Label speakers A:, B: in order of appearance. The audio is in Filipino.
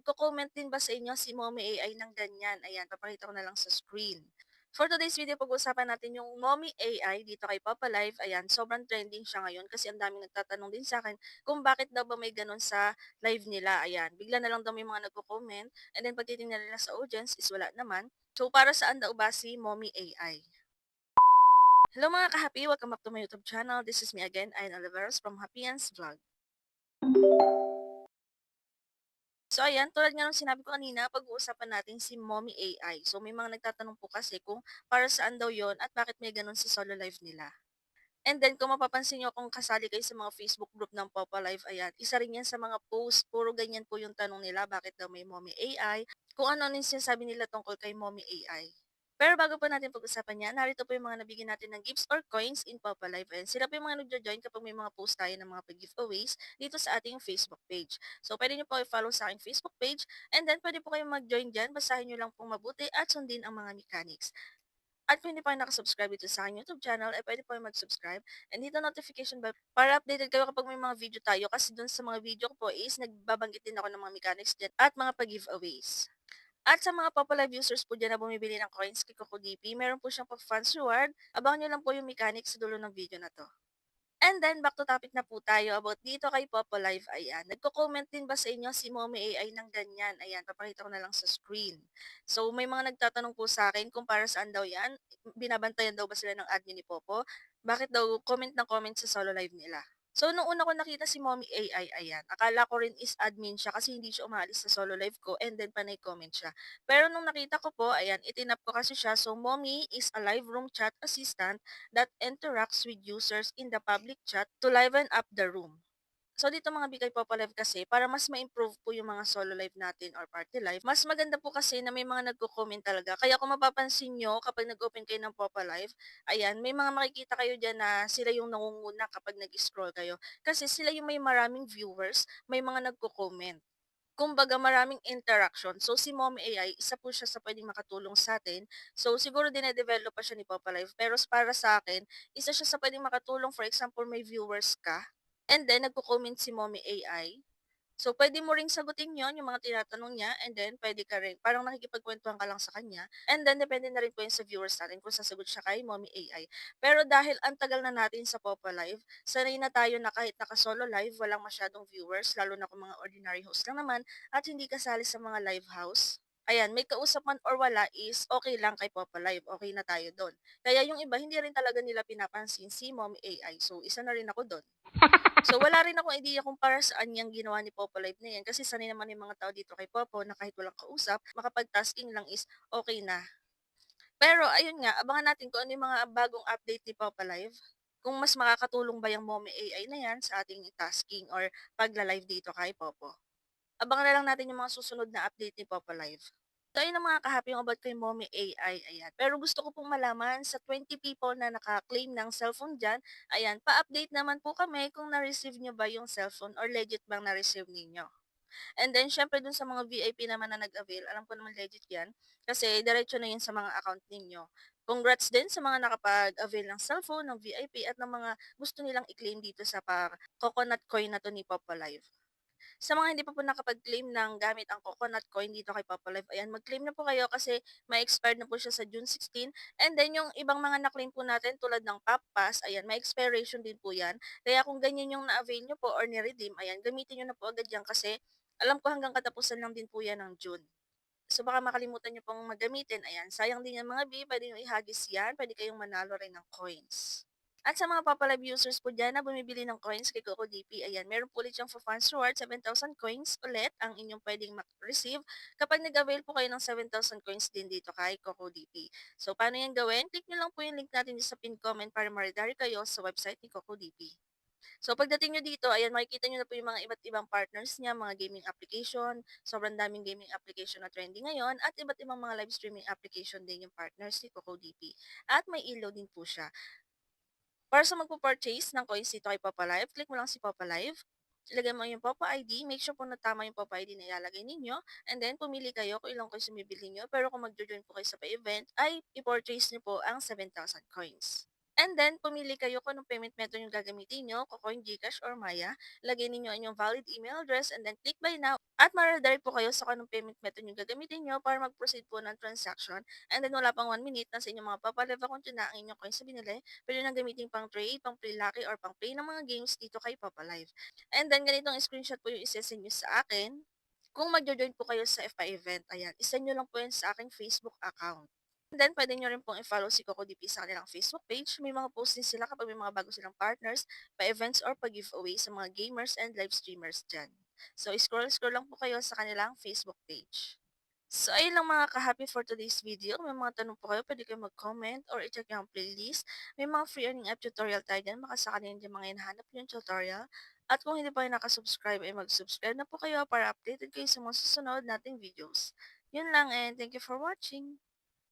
A: nagko-comment din ba sa inyo si Mommy AI ng ganyan? Ayan, papakita ko na lang sa screen. For today's video, pag-uusapan natin yung Mommy AI dito kay Papa Live. Ayan, sobrang trending siya ngayon kasi ang daming nagtatanong din sa akin kung bakit daw ba may ganun sa live nila. Ayan, bigla na lang daw may mga nagko-comment and then pag titingnan nila sa audience is wala naman. So, para saan daw ba si Mommy AI? Hello mga ka-happy! Welcome back to my YouTube channel. This is me again, Ayan Oliveros from Happy Ends Vlog. So ayan, tulad nga ng sinabi ko kanina, pag-uusapan natin si Mommy AI. So may mga nagtatanong po kasi kung para saan daw yon at bakit may ganun sa solo life nila. And then kung mapapansin nyo kung kasali kayo sa mga Facebook group ng Papa Life, ayan, isa rin yan sa mga post, puro ganyan po yung tanong nila, bakit daw may Mommy AI, kung ano yung sinasabi nila tungkol kay Mommy AI. Pero bago pa natin pag-usapan yan, narito po yung mga nabigyan natin ng gifts or coins in Papa Life. And sila po yung mga nagjo-join kapag may mga post tayo ng mga pag-giveaways dito sa ating Facebook page. So pwede nyo po i-follow sa aking Facebook page and then pwede po kayong mag-join dyan. Basahin nyo lang pong mabuti at sundin ang mga mechanics. At kung hindi pa kayo nakasubscribe dito sa aking YouTube channel, ay pwede po kayo mag-subscribe and hit the notification bell para updated kayo kapag may mga video tayo kasi dun sa mga video ko po is nagbabanggit din ako ng mga mechanics dyan at mga pag-giveaways. At sa mga Papa Live users po dyan na bumibili ng coins kay CocoDP, meron po siyang pa-fans reward. Abangan nyo lang po yung mechanics sa dulo ng video na to. And then, back to topic na po tayo about dito kay Papa Live. Ayan, nagko-comment din ba sa inyo si Mommy AI ng ganyan? Ayan, papakita ko na lang sa screen. So, may mga nagtatanong po sa akin kung para saan daw yan. Binabantayan daw ba sila ng admin ni Popo? Bakit daw comment ng comment sa solo live nila? So, nung una ko nakita si Mommy AI, ayan, akala ko rin is admin siya kasi hindi siya umaalis sa solo live ko and then panay comment siya. Pero nung nakita ko po, ayan, itinap ko kasi siya. So, Mommy is a live room chat assistant that interacts with users in the public chat to liven up the room. So dito mga Bigay Papa Live kasi, para mas ma-improve po yung mga solo live natin or party live, mas maganda po kasi na may mga nagko-comment talaga. Kaya kung mapapansin nyo, kapag nag-open kayo ng Papa Live, ayan, may mga makikita kayo dyan na sila yung nangunguna kapag nag-scroll kayo. Kasi sila yung may maraming viewers, may mga nagko-comment. Kumbaga maraming interaction. So si Mom AI, isa po siya sa pwedeng makatulong sa atin. So siguro dine-develop pa siya ni Papa Life. Pero para sa akin, isa siya sa pwedeng makatulong. For example, may viewers ka. And then, nagko-comment si Mommy AI. So, pwede mo ring sagutin yon yung mga tinatanong niya, and then pwede ka rin, parang nakikipagkwentuhan ka lang sa kanya, and then depende na rin po yun sa viewers natin kung sasagot siya kay Mommy AI. Pero dahil ang tagal na natin sa Popa Live, sanay na tayo na kahit naka-solo live, walang masyadong viewers, lalo na kung mga ordinary host lang naman, at hindi kasali sa mga live house. Ayan, may kausap man or wala is okay lang kay Popa Live, okay na tayo doon. Kaya yung iba, hindi rin talaga nila pinapansin si Mommy AI. So, isa na rin ako doon. So, wala rin akong idea kung para saan yang ginawa ni Popo Live na yan kasi sanay naman yung mga tao dito kay Popo na kahit walang kausap, makapag-tasking lang is okay na. Pero ayun nga, abangan natin kung ano yung mga bagong update ni Popo Live. Kung mas makakatulong ba yung Mommy AI na yan sa ating tasking or pagla-live dito kay Popo. Abangan na lang natin yung mga susunod na update ni Popo Live. So, ayun ang mga ka-happy yung about kay Mommy AI, ayan. Pero gusto ko pong malaman sa 20 people na naka-claim ng cellphone dyan, ayan, pa-update naman po kami kung na-receive nyo ba yung cellphone or legit bang na-receive ninyo. And then, syempre dun sa mga VIP naman na nag-avail, alam ko naman legit yan, kasi diretso na yun sa mga account ninyo. Congrats din sa mga nakapag-avail ng cellphone, ng VIP, at ng mga gusto nilang i-claim dito sa coconut coin na to ni Papa Live. Sa mga hindi pa po nakapag-claim ng gamit ang coconut coin dito kay Papa Life, ayan, mag-claim na po kayo kasi ma-expire na po siya sa June 16. And then yung ibang mga na-claim po natin tulad ng Pop Pass, ayan, may expiration din po yan. Kaya kung ganyan yung na-avail nyo po or ni-redeem, ayan, gamitin nyo na po agad yan kasi alam ko hanggang katapusan lang din po yan ng June. So baka makalimutan nyo pong magamitin. Ayan, sayang din yan mga B, pwede nyo ihagis yan, pwede kayong manalo rin ng coins. At sa mga Papalab users po dyan na bumibili ng coins kay Coco DP, ayan, meron po ulit siyang for fans reward, 7,000 coins ulit ang inyong pwedeng receive kapag nag-avail po kayo ng 7,000 coins din dito kay Coco DP. So, paano yan gawin? Click nyo lang po yung link natin sa pin comment para ma-redirect kayo sa website ni Coco DP. So, pagdating nyo dito, ayan, makikita nyo na po yung mga iba't ibang partners niya, mga gaming application, sobrang daming gaming application na trending ngayon, at iba't ibang mga live streaming application din yung partners ni Coco DP. At may ilaw din po siya. Para sa magpo-purchase ng coins dito kay Papa Live, click mo lang si Papa Live. Ilagay mo yung Papa ID, make sure po na tama yung Papa ID na ilalagay ninyo, and then pumili kayo kung ilang coins yung bibili nyo. Pero kung magjo-join po kayo sa pa-event, ay i-purchase nyo po ang 7,000 coins. And then, pumili kayo kung anong payment method yung gagamitin nyo, Kucoin, GCash, or Maya. Lagay ninyo ang inyong valid email address and then click buy now. At mare-redirect po kayo sa kung anong payment method yung gagamitin nyo para mag-proceed po ng transaction. And then, wala pang 1 minute na sa inyong mga papalive account yun na ang inyong coins na binili. Pwede nang gamitin pang trade, pang play lucky, or pang play ng mga games dito kay Papalive. And then, ganitong screenshot po yung isesend nyo sa akin. Kung magjo-join po kayo sa FI event, ayan, isend nyo lang po yan sa aking Facebook account. And then puwede niyo rin pong i-follow si Coco DP sa kanilang Facebook page. May mga post din sila kapag may mga bago silang partners, pa-events or pa-giveaway sa mga gamers and live streamers diyan. So, scroll-scroll lang po kayo sa kanilang Facebook page. So, ayun lang mga ka-happy for today's video. Kung may mga tanong po kayo, pwede kayong mag-comment or i-check yung playlist. May mga free earning app tutorial tayo dyan. Baka sakali yung mga hinahanap yung tutorial. At kung hindi pa kayo nakasubscribe, ay mag-subscribe na po kayo para updated kayo sa mga susunod nating videos. Yun lang and thank you for watching.